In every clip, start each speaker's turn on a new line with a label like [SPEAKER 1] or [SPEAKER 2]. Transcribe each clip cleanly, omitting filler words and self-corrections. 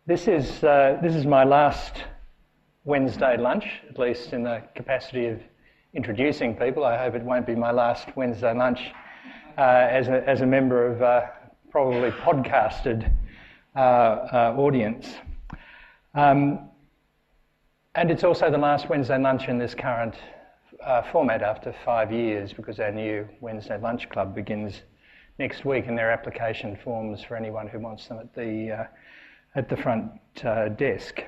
[SPEAKER 1] This is my last Wednesday lunch, at least in the capacity of introducing people. I hope it won't be my last Wednesday lunch as a member of probably podcasted audience. And it's also the last Wednesday lunch in this current format after 5 years, because our new Wednesday Lunch Club begins next week, and there are application forms for anyone who wants them at the front desk.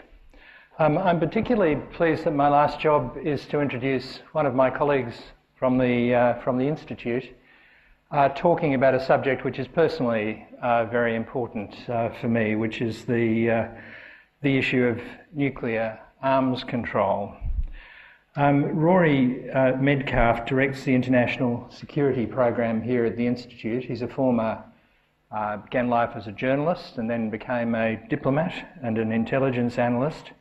[SPEAKER 1] I'm particularly pleased that my last job is to introduce one of my colleagues from the Institute, talking about a subject which is personally very important for me, which is the issue of nuclear arms control. Rory Medcalf directs the International Security Program here at the Institute. He's a former began life as a journalist and then became a diplomat and an intelligence analyst.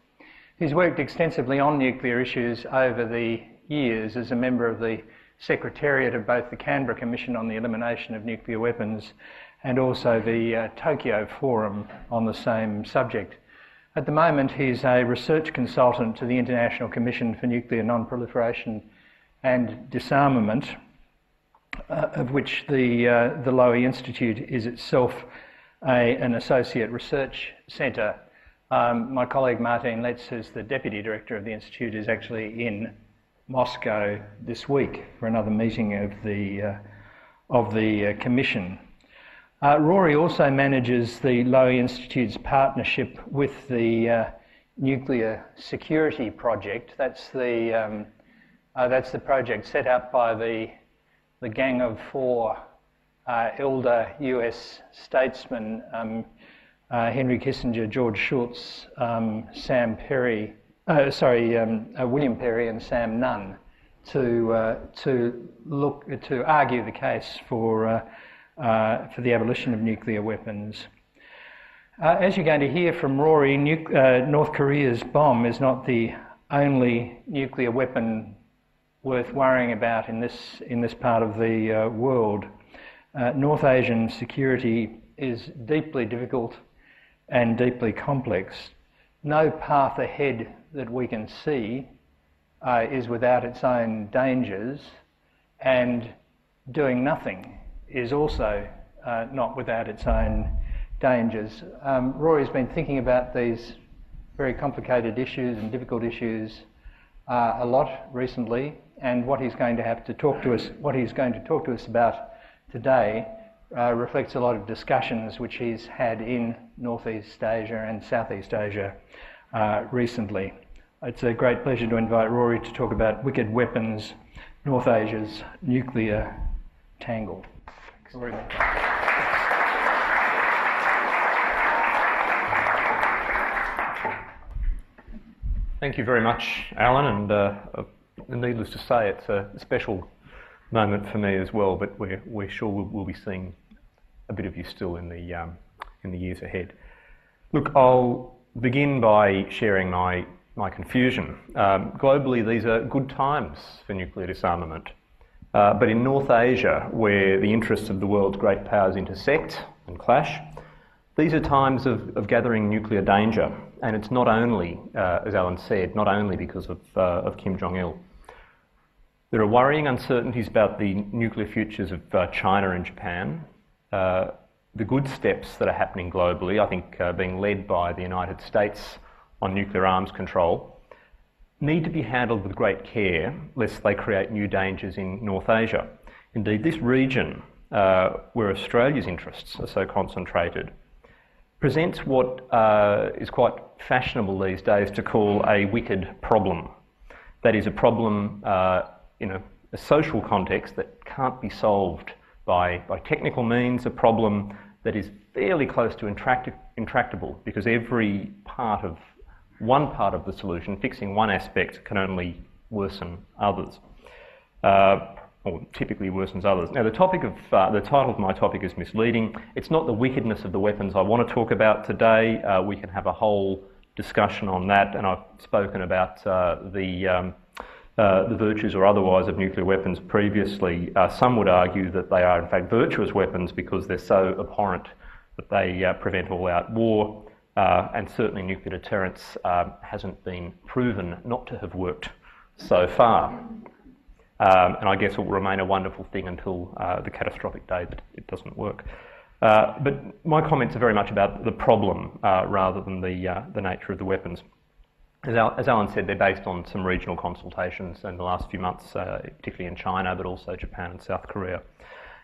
[SPEAKER 1] He's worked extensively on nuclear issues over the years as a member of the Secretariat of both the Canberra Commission on the Elimination of Nuclear Weapons and also the Tokyo Forum on the same subject. At the moment, he's a research consultant to the International Commission for Nuclear Non-Proliferation and Disarmament, of which the Lowy Institute is itself an associate research centre. My colleague Martin Letts, who's the Deputy Director of the Institute, is actually in Moscow this week for another meeting of the Commission. Rory also manages the Lowy Institute's partnership with the Nuclear Security Project. That's the project set up by the gang of four elder US statesmen, Henry Kissinger, George Shultz, William Perry and Sam Nunn, to argue the case for the abolition of nuclear weapons. As you're going to hear from Rory, North Korea's bomb is not the only nuclear weapon worth worrying about in this part of the world. North Asian security is deeply difficult and deeply complex. No path ahead that we can see is without its own dangers, and doing nothing is also not without its own dangers. Rory's been thinking about these very complicated issues and difficult issues a lot recently, and what he's going to talk to us about today reflects a lot of discussions which he's had in Northeast Asia and Southeast Asia recently. It's a great pleasure to invite Rory to talk about wicked weapons, North Asia's nuclear tangle. Rory.
[SPEAKER 2] Thank you very much, Alan, and needless to say, it's a special moment for me as well, but we're sure we'll be seeing a bit of you still in the years ahead. Look, I'll begin by sharing my confusion. Globally, these are good times for nuclear disarmament, but in North Asia, where the interests of the world's great powers intersect and clash, these are times of gathering nuclear danger, and it's not only, as Alan said, not only because of Kim Jong-il. There are worrying uncertainties about the nuclear futures of China and Japan. The good steps that are happening globally, I think being led by the United States on nuclear arms control, need to be handled with great care lest they create new dangers in North Asia. Indeed, this region, where Australia's interests are so concentrated, presents what is quite fashionable these days to call a wicked problem. That is a problem in a social context that can't be solved by technical means, a problem that is fairly close to intractable, because every one part of the solution, fixing one aspect, can only worsen others, or typically worsens others. Now, the title of my topic is misleading. It's not the wickedness of the weapons I want to talk about today. We can have a whole discussion on that, and I've spoken about the virtues or otherwise of nuclear weapons previously. Some would argue that they are in fact virtuous weapons because they're so abhorrent that they prevent all-out war. and certainly nuclear deterrence hasn't been proven not to have worked so far. And I guess it will remain a wonderful thing until the catastrophic day that it doesn't work. But my comments are very much about the problem rather than the nature of the weapons. As Alan said, they're based on some regional consultations in the last few months, particularly in China, but also Japan and South Korea.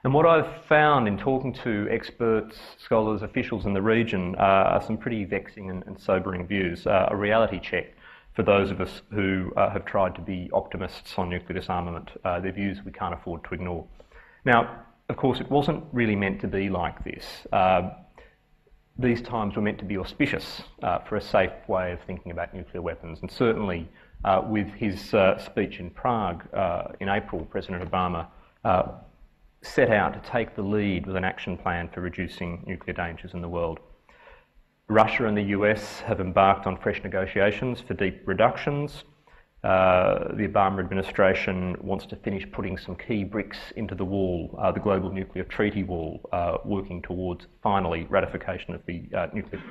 [SPEAKER 2] And what I've found in talking to experts, scholars, officials in the region are some pretty vexing and sobering views, a reality check for those of us who have tried to be optimists on nuclear disarmament. They're views we can't afford to ignore. Now, of course, it wasn't really meant to be like this. These times were meant to be auspicious for a safe way of thinking about nuclear weapons, and certainly with his speech in Prague in April, President Obama set out to take the lead with an action plan for reducing nuclear dangers in the world. Russia and the US have embarked on fresh negotiations for deep reductions. The Obama administration wants to finish putting some key bricks into the wall, the global nuclear treaty wall, working towards finally ratification of the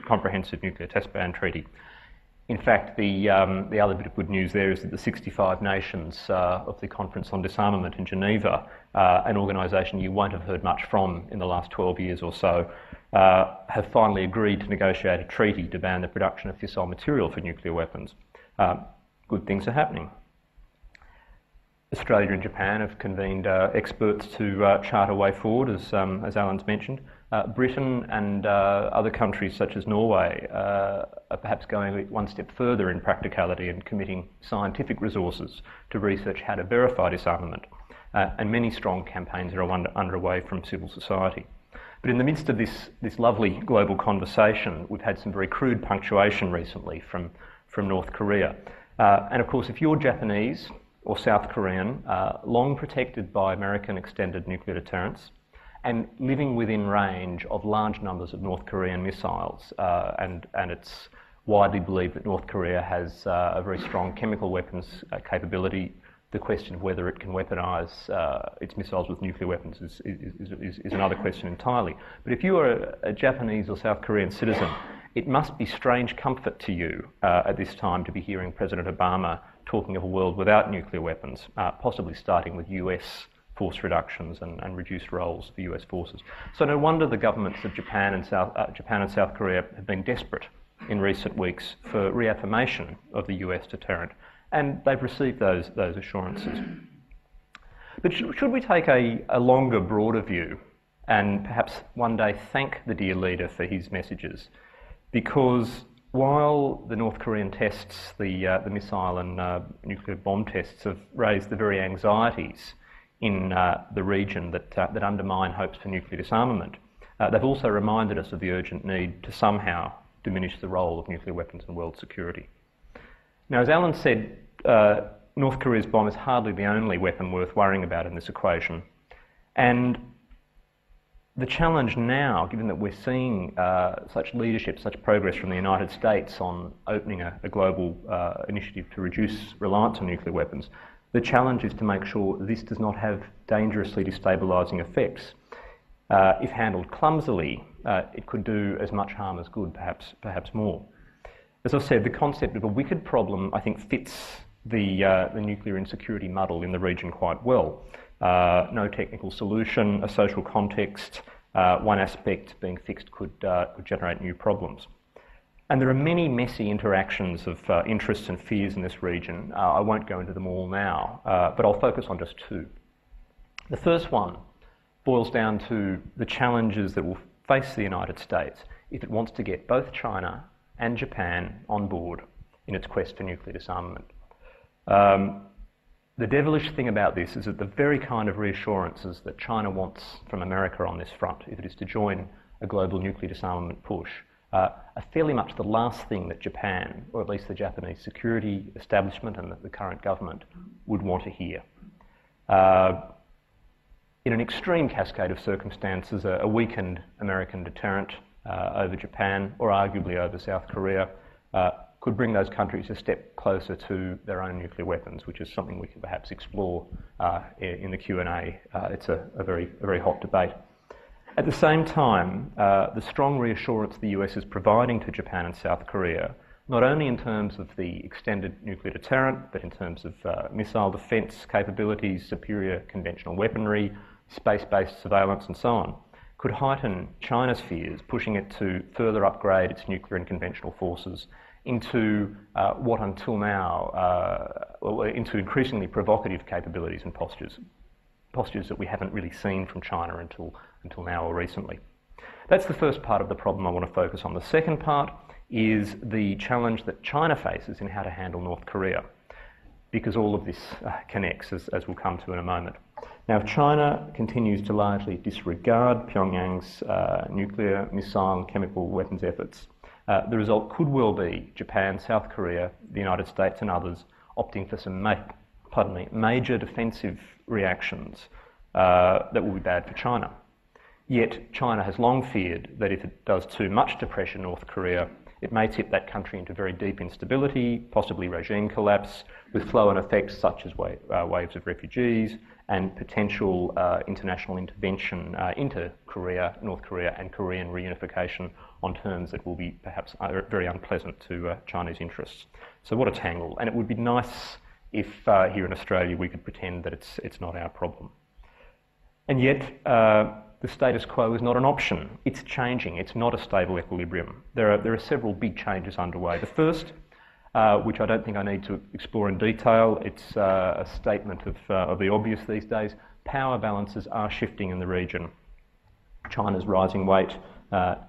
[SPEAKER 2] Comprehensive Nuclear Test Ban Treaty. In fact, the other bit of good news there is that the 65 nations of the Conference on Disarmament in Geneva, an organisation you won't have heard much from in the last 12 years or so, have finally agreed to negotiate a treaty to ban the production of fissile material for nuclear weapons. Good things are happening. Australia and Japan have convened experts to chart a way forward, as Alan's mentioned. Britain and other countries such as Norway are perhaps going one step further in practicality and committing scientific resources to research how to verify disarmament. And many strong campaigns are underway from civil society. But in the midst of this lovely global conversation, we've had some very crude punctuation recently from North Korea. And of course, if you're Japanese or South Korean, long protected by American extended nuclear deterrence, and living within range of large numbers of North Korean missiles, and it's widely believed that North Korea has a very strong chemical weapons capability. The question of whether it can weaponise its missiles with nuclear weapons is another question entirely. But if you are a Japanese or South Korean citizen, it must be strange comfort to you at this time to be hearing President Obama talking of a world without nuclear weapons, possibly starting with US force reductions and reduced roles for US forces. So no wonder the governments of Japan and South Korea have been desperate in recent weeks for reaffirmation of the US deterrent, and they've received those assurances. But should we take a longer, broader view and perhaps one day thank the dear leader for his messages? Because while the North Korean tests, the missile and nuclear bomb tests, have raised the very anxieties in the region that undermine hopes for nuclear disarmament, they've also reminded us of the urgent need to somehow diminish the role of nuclear weapons in world security. Now, as Alan said, North Korea's bomb is hardly the only weapon worth worrying about in this equation. And the challenge now, given that we're seeing such leadership, such progress from the United States on opening a global initiative to reduce reliance on nuclear weapons, the challenge is to make sure this does not have dangerously destabilising effects. If handled clumsily, it could do as much harm as good, perhaps more. As I said, the concept of a wicked problem, I think, fits the nuclear insecurity muddle in the region quite well. No technical solution, a social context, one aspect being fixed could generate new problems. And there are many messy interactions of interests and fears in this region. I won't go into them all now, but I'll focus on just two. The first one boils down to the challenges that will face the United States if it wants to get both China and Japan on board in its quest for nuclear disarmament. The devilish thing about this is that the very kind of reassurances that China wants from America on this front, if it is to join a global nuclear disarmament push, are fairly much the last thing that Japan, or at least the Japanese security establishment and the current government, would want to hear. In an extreme cascade of circumstances, a weakened American deterrent over Japan, or arguably over South Korea, could bring those countries a step closer to their own nuclear weapons, which is something we can perhaps explore in the Q&A. It's a very hot debate. At the same time, the strong reassurance the US is providing to Japan and South Korea, not only in terms of the extended nuclear deterrent, but in terms of missile defence capabilities, superior conventional weaponry, space-based surveillance and so on, could heighten China's fears, pushing it to further upgrade its nuclear and conventional forces into what until now, into increasingly provocative capabilities and postures that we haven't really seen from China until now or recently. That's the first part of the problem I want to focus on. The second part is the challenge that China faces in how to handle North Korea, because all of this connects, as we'll come to in a moment. Now, if China continues to largely disregard Pyongyang's nuclear, missile and chemical weapons efforts, the result could well be Japan, South Korea, the United States and others opting for some major defensive reactions that will be bad for China. Yet China has long feared that if it does too much to pressure North Korea, it may tip that country into very deep instability, possibly regime collapse, with flow-on effects such as waves of refugees and potential international intervention into Korea, North Korea and Korean reunification on terms that will be perhaps very unpleasant to Chinese interests. So what a tangle. And it would be nice if here in Australia we could pretend that it's not our problem. And yet the status quo is not an option. It's changing. It's not a stable equilibrium. There are several big changes underway. The first, which I don't think I need to explore in detail, it's a statement of the obvious these days. Power balances are shifting in the region. China's rising weight,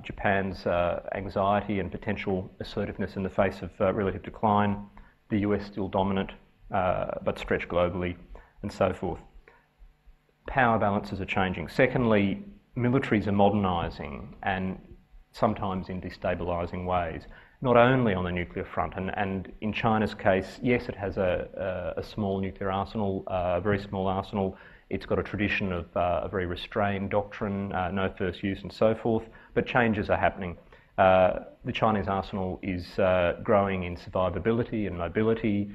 [SPEAKER 2] Japan's anxiety and potential assertiveness in the face of relative decline, the US still dominant but stretched globally, and so forth. Power balances are changing. Secondly, militaries are modernising, and sometimes in destabilising ways, not only on the nuclear front. And in China's case, yes, it has a small nuclear arsenal, a very small arsenal. It's got a tradition of a very restrained doctrine, no first use and so forth, but changes are happening. The Chinese arsenal is growing in survivability and mobility.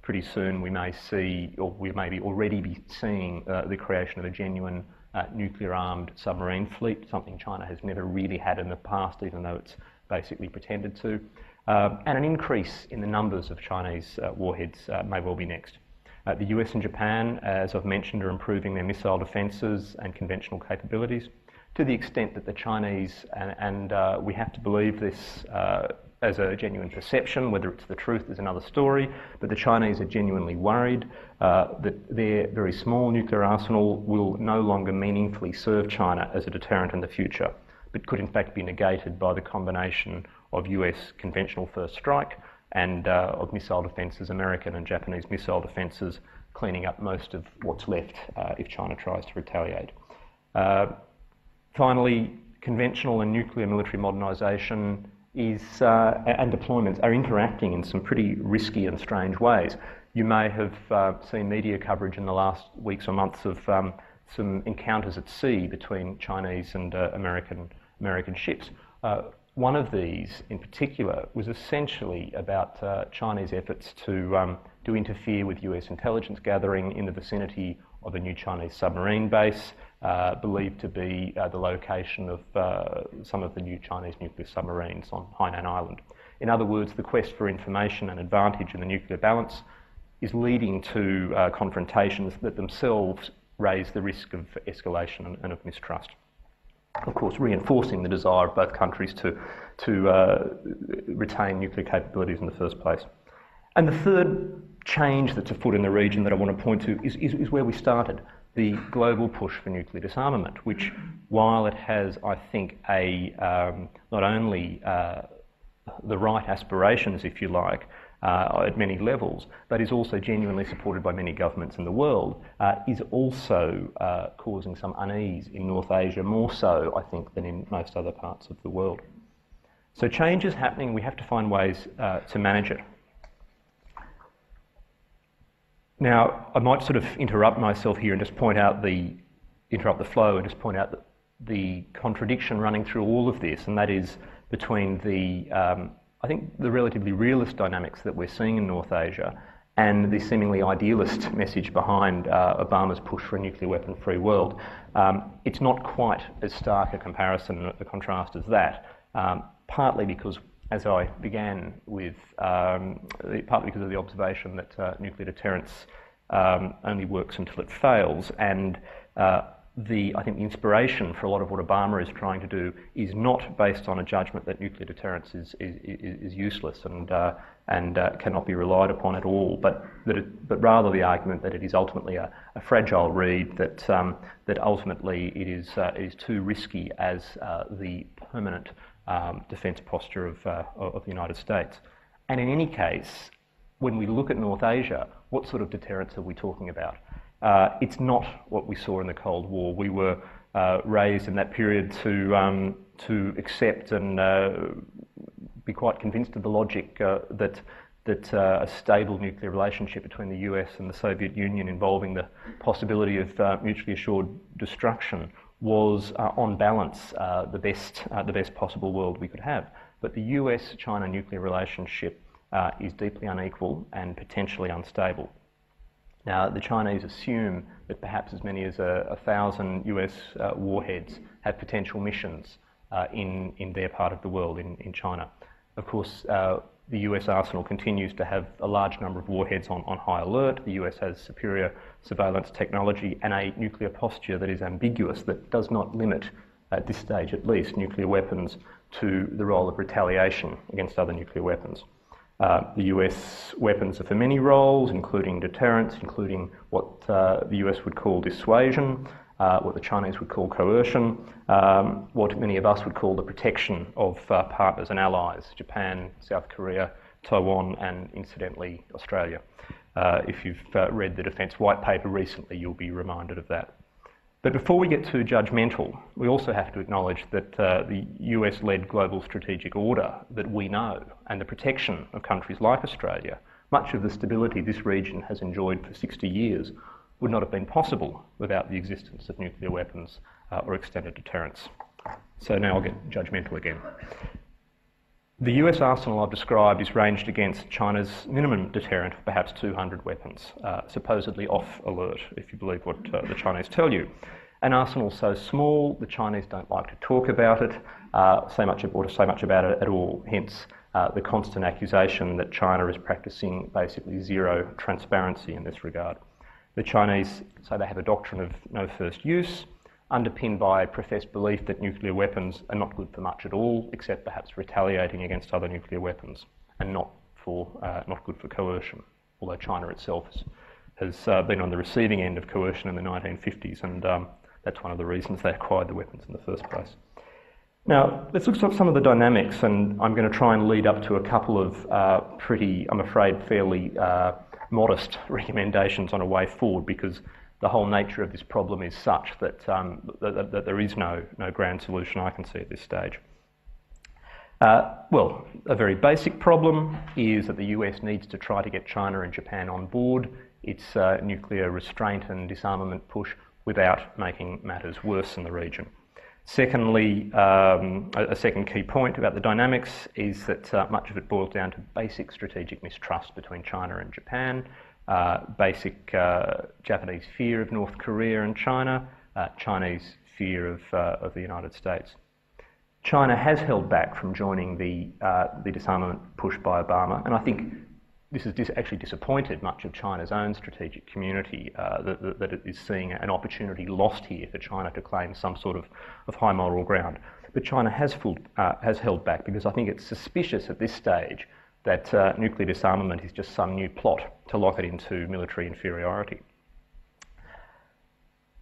[SPEAKER 2] Pretty soon we may see, or we may already be seeing, the creation of a genuine nuclear-armed submarine fleet, something China has never really had in the past, even though it's basically pretended to. And an increase in the numbers of Chinese warheads may well be next. The US and Japan, as I've mentioned, are improving their missile defences and conventional capabilities to the extent that the Chinese, and we have to believe this as a genuine perception, whether it's the truth is another story, but the Chinese are genuinely worried that their very small nuclear arsenal will no longer meaningfully serve China as a deterrent in the future, but could in fact be negated by the combination of US conventional first strike and of missile defences, American and Japanese missile defences, cleaning up most of what's left if China tries to retaliate. Finally, conventional and nuclear military modernisation and deployments are interacting in some pretty risky and strange ways. You may have seen media coverage in the last weeks or months of some encounters at sea between Chinese and American ships. One of these in particular was essentially about Chinese efforts to interfere with US intelligence gathering in the vicinity of a new Chinese submarine base, believed to be the location of some of the new Chinese nuclear submarines on Hainan Island. In other words, the quest for information and advantage in the nuclear balance is leading to confrontations that themselves raise the risk of escalation and of mistrust. Of course, reinforcing the desire of both countries to retain nuclear capabilities in the first place. And the third change that's afoot in the region that I want to point to is where we started, the global push for nuclear disarmament, which, while it has, I think, not only the right aspirations, if you like, at many levels, but is also genuinely supported by many governments in the world, is also causing some unease in North Asia, more so, I think, than in most other parts of the world. So change is happening. We have to find ways to manage it. Now, I might sort of interrupt myself here and just interrupt the flow and just point out that the contradiction running through all of this, and that is between I think the relatively realist dynamics that we're seeing in North Asia and the seemingly idealist message behind Obama's push for a nuclear weapon-free world. It's not quite as stark a comparison, a contrast as that, partly because, as I began with, partly because of the observation that nuclear deterrence only works until it fails, and I think the inspiration for a lot of what Obama is trying to do is not based on a judgment that nuclear deterrence is useless and cannot be relied upon at all, but rather the argument that it is ultimately a fragile reed, that ultimately it is too risky as the permanent defence posture of the United States. And in any case, when we look at North Asia, what sort of deterrence are we talking about? It's not what we saw in the Cold War. We were raised in that period to accept and be quite convinced of the logic that a stable nuclear relationship between the US and the Soviet Union involving the possibility of mutually assured destruction was, on balance, the best possible world we could have. But the US-China nuclear relationship is deeply unequal and potentially unstable. Now, the Chinese assume that perhaps as many as 1,000 US warheads have potential missions in their part of the world, in China. Of course, the US arsenal continues to have a large number of warheads on high alert. The US has superior surveillance technology and a nuclear posture that is ambiguous, that does not limit, at this stage at least, nuclear weapons to the role of retaliation against other nuclear weapons. The US weapons are for many roles, including deterrence, including what the US would call dissuasion, what the Chinese would call coercion, what many of us would call the protection of partners and allies, Japan, South Korea, Taiwan, and incidentally, Australia. If you've read the Defence White Paper recently, you'll be reminded of that. But before we get too judgmental, we also have to acknowledge that the US-led global strategic order that we know, and the protection of countries like Australia, much of the stability this region has enjoyed for 60 years, would not have been possible without the existence of nuclear weapons or extended deterrence. So now I'll get judgmental again. The US arsenal I've described is ranged against China's minimum deterrent of perhaps 200 weapons, supposedly off alert, if you believe what the Chinese tell you. An arsenal so small, the Chinese don't like to talk about it, say much about it at all, hence the constant accusation that China is practicing basically zero transparency in this regard. The Chinese say they have a doctrine of no first use, underpinned by a professed belief that nuclear weapons are not good for much at all, except perhaps retaliating against other nuclear weapons, and not good for coercion, although China itself has been on the receiving end of coercion in the 1950s, and that's one of the reasons they acquired the weapons in the first place. Now, let's look at some of the dynamics, and I'm going to try and lead up to a couple of pretty, I'm afraid, fairly modest recommendations on a way forward, because the whole nature of this problem is such that, that there is no grand solution I can see at this stage. Well, a very basic problem is that the US needs to try to get China and Japan on board its nuclear restraint and disarmament push without making matters worse in the region. Secondly, a second key point about the dynamics is that much of it boils down to basic strategic mistrust between China and Japan, basic Japanese fear of North Korea and China, Chinese fear of the United States. China has held back from joining the disarmament push by Obama, and I think this has actually disappointed much of China's own strategic community, that it is seeing an opportunity lost here for China to claim some sort of high moral ground. But China has held back because I think it's suspicious at this stage that nuclear disarmament is just some new plot to lock it into military inferiority.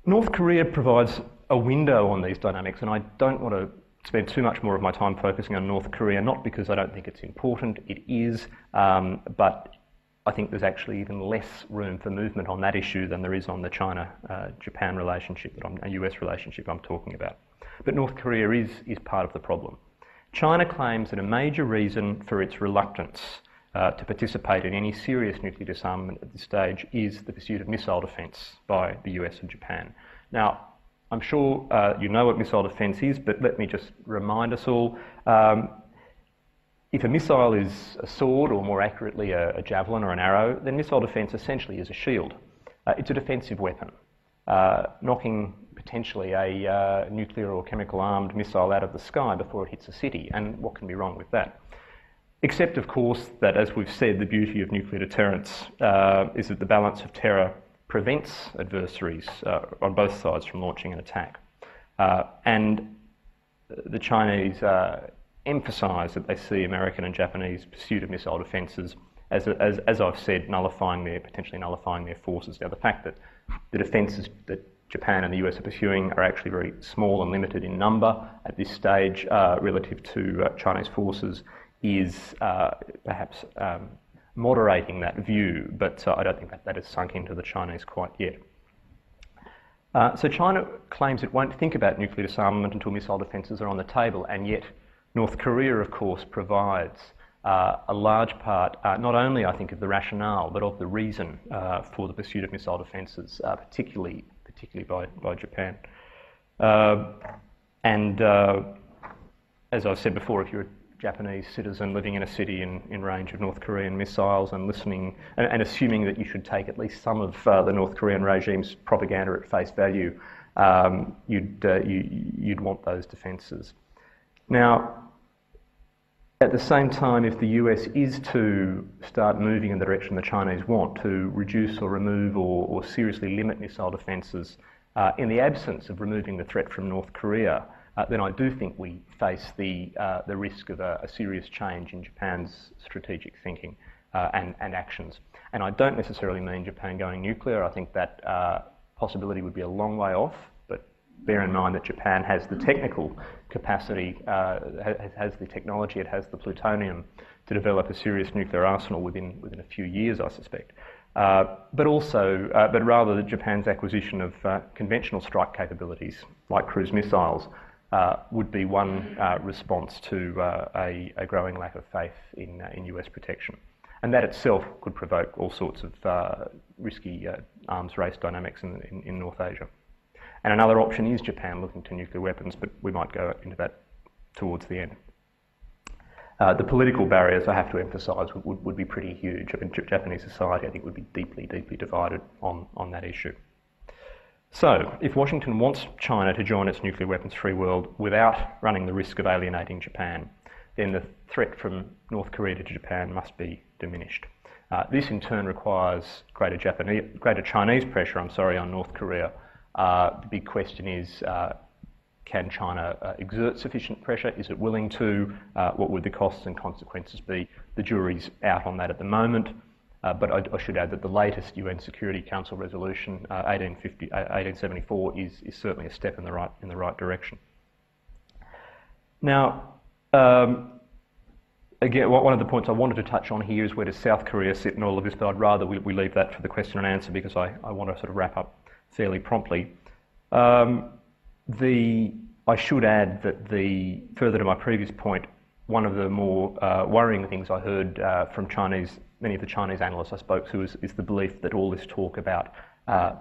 [SPEAKER 2] North Korea provides a window on these dynamics, and I don't want to spend too much more of my time focusing on North Korea, not because I don't think it's important, it is, but I think there's actually even less room for movement on that issue than there is on the China-Japan relationship, a US relationship I'm talking about. But North Korea is part of the problem. China claims that a major reason for its reluctance to participate in any serious nuclear disarmament at this stage is the pursuit of missile defence by the US and Japan. Now, I'm sure you know what missile defence is, but let me just remind us all. if a missile is a sword, or more accurately a javelin or an arrow, then missile defence essentially is a shield. It's a defensive weapon. Knocking potentially a nuclear or chemical armed missile out of the sky before it hits a city, and what can be wrong with that? Except, of course, that, as we've said, the beauty of nuclear deterrence is that the balance of terror prevents adversaries on both sides from launching an attack. And the Chinese emphasise that they see American and Japanese pursuit of missile defences as I've said, potentially nullifying their forces. Now, the fact that the defences that Japan and the US are pursuing are actually very small and limited in number at this stage relative to Chinese forces is perhaps moderating that view, but I don't think that has sunk into the Chinese quite yet. So China claims it won't think about nuclear disarmament until missile defences are on the table, and yet North Korea, of course, provides a large part, not only, I think, of the rationale, but of the reason for the pursuit of missile defences, particularly by Japan. As I've said before, if you're a Japanese citizen living in a city in range of North Korean missiles and listening and assuming that you should take at least some of the North Korean regime's propaganda at face value, you'd want those defences. Now, at the same time, if the US is to start moving in the direction the Chinese want, to reduce or remove or seriously limit missile defences in the absence of removing the threat from North Korea, then I do think we face the risk of a serious change in Japan's strategic thinking and actions. And I don't necessarily mean Japan going nuclear. I think that possibility would be a long way off, but bear in mind that Japan has the technical capacity, has the technology, it has the plutonium to develop a serious nuclear arsenal within a few years, I suspect. But rather Japan's acquisition of conventional strike capabilities like cruise missiles would be one response to a growing lack of faith in US protection. And that itself could provoke all sorts of risky arms race dynamics in North Asia. And another option is Japan looking to nuclear weapons, but we might go into that towards the end. The political barriers, I have to emphasise, would be pretty huge. I mean, Japanese society, I think, would be deeply, deeply divided on that issue. So, if Washington wants China to join its nuclear weapons-free world without running the risk of alienating Japan, then the threat from North Korea to Japan must be diminished. This in turn requires greater Chinese pressure on North Korea. The big question is, can China exert sufficient pressure? Is it willing to? What would the costs and consequences be? The jury's out on that at the moment. But I should add that the latest UN Security Council resolution, 1874, is certainly a step in the right direction. Now, again, one of the points I wanted to touch on here is where does South Korea sit in all of this, but I'd rather we leave that for the question and answer because I want to sort of wrap up fairly promptly. I should add that further to my previous point, one of the more worrying things I heard from many of the Chinese analysts I spoke to is the belief that all this talk about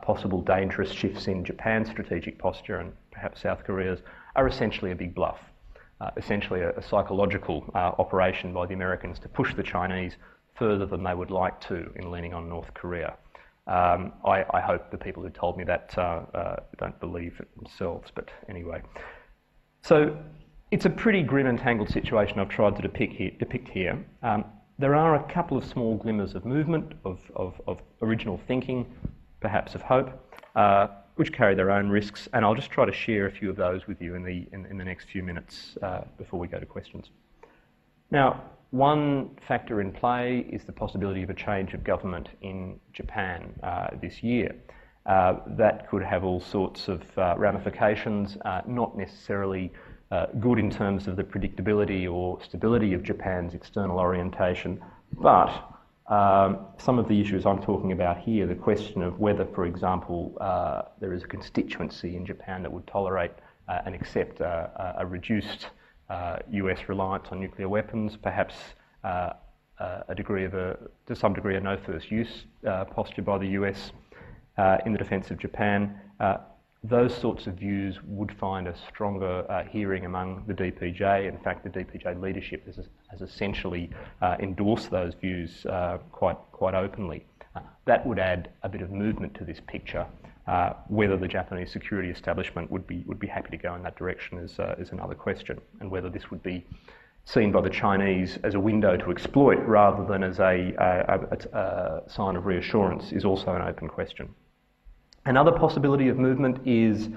[SPEAKER 2] possible dangerous shifts in Japan's strategic posture and perhaps South Korea's are essentially a big bluff, essentially a psychological operation by the Americans to push the Chinese further than they would like to in leaning on North Korea. I hope the people who told me that don't believe it themselves, but anyway. So it's a pretty grim and tangled situation I've tried to depict here. There are a couple of small glimmers of movement, of original thinking, perhaps of hope, which carry their own risks, and I'll just try to share a few of those with you in the next few minutes before we go to questions. Now, one factor in play is the possibility of a change of government in Japan this year. That could have all sorts of ramifications, not necessarily good in terms of the predictability or stability of Japan's external orientation, but some of the issues I'm talking about here, the question of whether, for example, there is a constituency in Japan that would tolerate and accept a reduced US reliance on nuclear weapons, perhaps to some degree a no first use posture by the US in the defence of Japan. those sorts of views would find a stronger hearing among the DPJ. In fact, the DPJ leadership has essentially endorsed those views quite openly. That would add a bit of movement to this picture. Whether the Japanese security establishment would be happy to go in that direction is another question, and whether this would be seen by the Chinese as a window to exploit rather than as a sign of reassurance is also an open question. Another possibility of movement is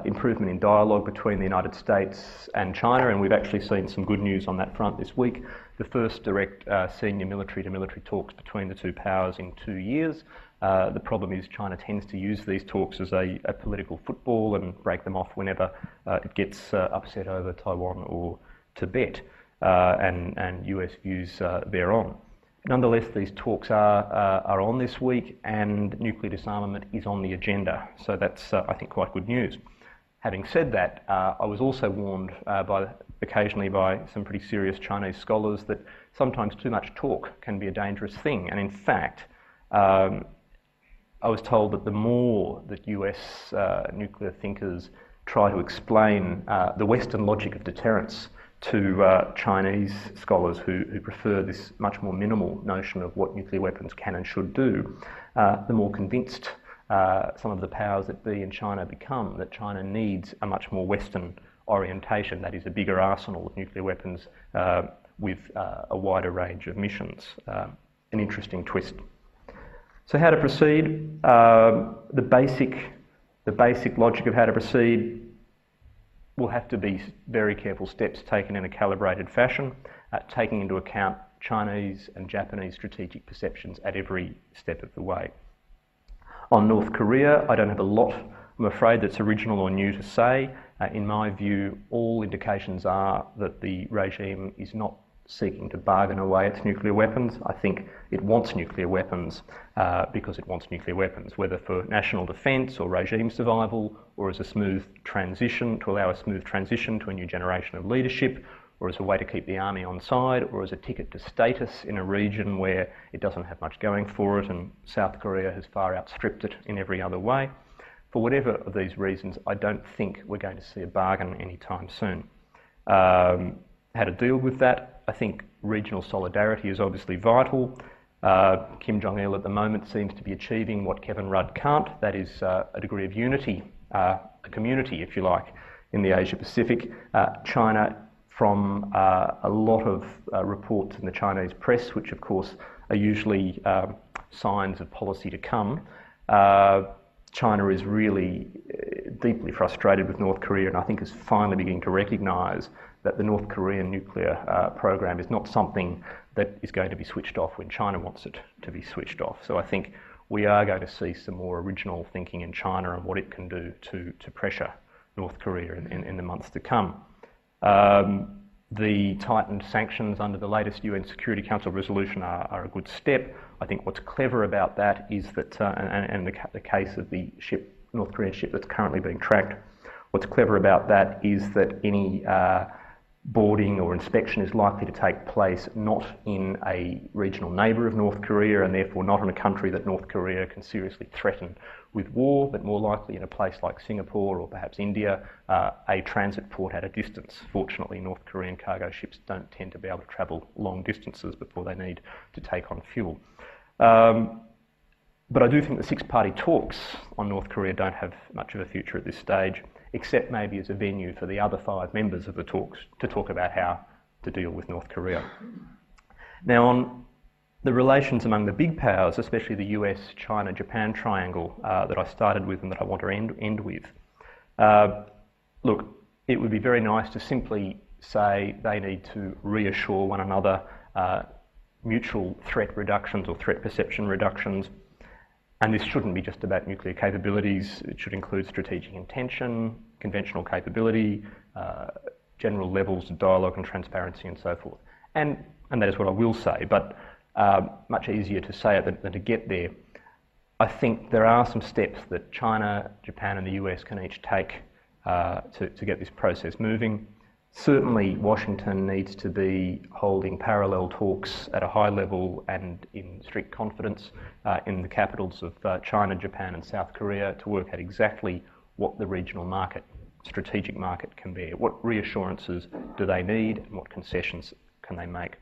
[SPEAKER 2] improvement in dialogue between the United States and China, and we've actually seen some good news on that front this week. The first direct senior military-to-military talks between the two powers in 2 years. The problem is China tends to use these talks as a political football and break them off whenever it gets upset over Taiwan or Tibet and US views thereon. Nonetheless, these talks are on this week, and nuclear disarmament is on the agenda. So that's, I think, quite good news. Having said that, I was also warned occasionally by some pretty serious Chinese scholars that sometimes too much talk can be a dangerous thing. And in fact, I was told that the more that US nuclear thinkers try to explain the Western logic of deterrence to Chinese scholars who prefer this much more minimal notion of what nuclear weapons can and should do, the more convinced some of the powers that be in China become that China needs a much more Western orientation, that is a bigger arsenal of nuclear weapons with a wider range of missions. An interesting twist. So how to proceed? The basic logic of how to proceed will have to be very careful steps taken in a calibrated fashion, taking into account Chinese and Japanese strategic perceptions at every step of the way. On North Korea, I don't have a lot, I'm afraid, that's original or new to say. In my view, all indications are that the regime is not seeking to bargain away its nuclear weapons. I think it wants nuclear weapons because it wants nuclear weapons, whether for national defence or regime survival, or as a smooth transition, to allow a smooth transition to a new generation of leadership, or as a way to keep the army on side, or as a ticket to status in a region where it doesn't have much going for it and South Korea has far outstripped it in every other way. For whatever of these reasons, I don't think we're going to see a bargain anytime soon. How to deal with that? I think regional solidarity is obviously vital. Kim Jong-il at the moment seems to be achieving what Kevin Rudd can't, that is a degree of unity, a community, if you like, in the Asia-Pacific. China, from a lot of reports in the Chinese press, which of course are usually signs of policy to come, China is really deeply frustrated with North Korea, and I think is finally beginning to recognise that the North Korean nuclear program is not something that is going to be switched off when China wants it to be switched off. So I think we are going to see some more original thinking in China and what it can do to pressure North Korea in the months to come. The tightened sanctions under the latest UN Security Council resolution are a good step. I think what's clever about that is that, and the case of the ship, North Korean ship that's currently being tracked, what's clever about that is that any boarding or inspection is likely to take place not in a regional neighbour of North Korea, and therefore not in a country that North Korea can seriously threaten with war, but more likely in a place like Singapore or perhaps India, a transit port at a distance. Fortunately, North Korean cargo ships don't tend to be able to travel long distances before they need to take on fuel. But I do think the six-party talks on North Korea don't have much of a future at this stage, except maybe as a venue for the other 5 members of the talks to talk about how to deal with North Korea. Now, on the relations among the big powers, especially the US, China, Japan triangle that I started with and that I want to end with, look, it would be very nice to simply say they need to reassure one another mutual threat reductions or threat perception reductions. And this shouldn't be just about nuclear capabilities. It should include strategic intention, conventional capability, general levels of dialogue and transparency and so forth. And that is what I will say, but much easier to say it than to get there. I think there are some steps that China, Japan and the US can each take to get this process moving. Certainly Washington needs to be holding parallel talks at a high level and in strict confidence in the capitals of China, Japan and South Korea to work out exactly what the regional market, strategic market can be. What reassurances do they need and what concessions can they make?